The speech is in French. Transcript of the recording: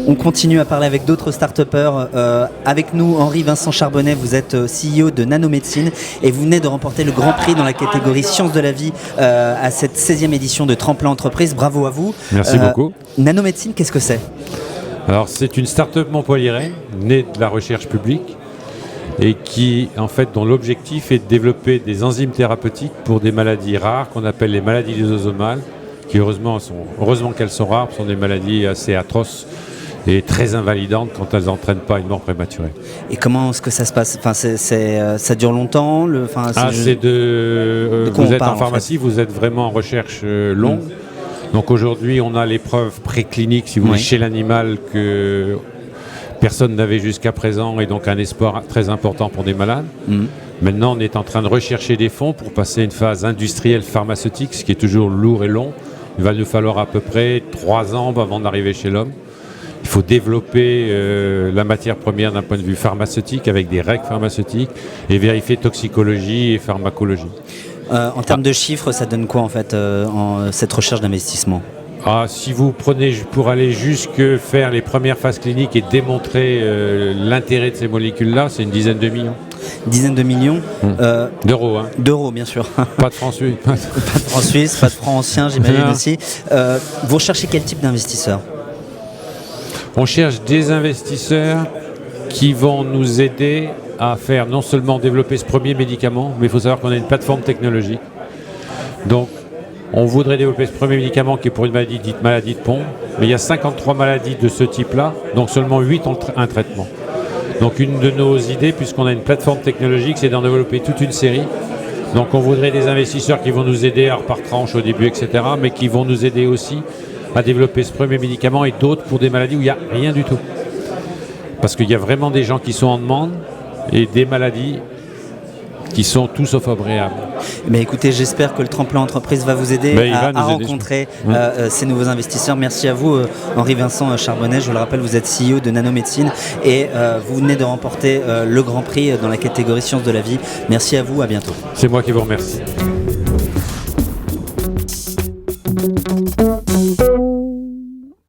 On continue à parler avec d'autres start-upers. Avec nous, Henri-Vincent Charbonnet, vous êtes CEO de Nanomédecine et vous venez de remporter le Grand Prix dans la catégorie Sciences de la vie à cette 16e édition de Tremplin Entreprise. Bravo à vous. Merci beaucoup. Nanomédecine, qu'est-ce que c'est ? Alors, c'est une start-up montpelliéraine née de la recherche publique et qui, en fait, dont l'objectif est de développer des enzymes thérapeutiques pour des maladies rares qu'on appelle les maladies lysosomales, qui heureusement qu'elles sont rares, sont des maladies assez atroces et très invalidantes quand elles n'entraînent pas une mort prématurée. Et comment est-ce que ça se passe ? Enfin, ça dure longtemps Vous êtes en pharmacie, vous êtes vraiment en recherche longue. Donc aujourd'hui, on a les preuves précliniques, si vous voulez, chez l'animal que personne n'avait jusqu'à présent et donc un espoir très important pour des malades. Maintenant, on est en train de rechercher des fonds pour passer à une phase industrielle pharmaceutique, ce qui est toujours lourd et long. Il va nous falloir à peu près 3 ans avant d'arriver chez l'homme. Il faut développer la matière première d'un point de vue pharmaceutique avec des règles pharmaceutiques et vérifier toxicologie et pharmacologie. En termes de chiffres, ça donne quoi en fait cette recherche d'investissement ? Si vous prenez pour aller jusque faire les premières phases cliniques et démontrer l'intérêt de ces molécules-là, c'est une dizaine de millions. Dizaines de millions d'euros. D'euros, bien sûr. Pas de francs suisses. Pas de francs suisses, pas de francs anciens, j'imagine aussi. Vous recherchez quel type d'investisseurs ? On cherche des investisseurs qui vont nous aider à faire non seulement développer ce premier médicament, mais il faut savoir qu'on a une plateforme technologique. Donc, on voudrait développer ce premier médicament qui est pour une maladie dite maladie de Pont, mais il y a 53 maladies de ce type-là, donc seulement 8 ont un traitement. Donc une de nos idées, puisqu'on a une plateforme technologique, c'est d'en développer toute une série. Donc on voudrait des investisseurs qui vont nous aider par tranche au début, etc., mais qui vont nous aider aussi à développer ce premier médicament et d'autres pour des maladies où il n'y a rien du tout. Parce qu'il y a vraiment des gens qui sont en demande et des maladies qui sont tout sauf agréables. Mais écoutez, j'espère que le Tremplin Entreprise va vous aider à rencontrer ces nouveaux investisseurs. Merci à vous, Henri-Vincent Charbonnet. Je vous le rappelle, vous êtes CEO de Nanomédecine et vous venez de remporter le Grand Prix dans la catégorie Sciences de la vie. Merci à vous, à bientôt. C'est moi qui vous remercie.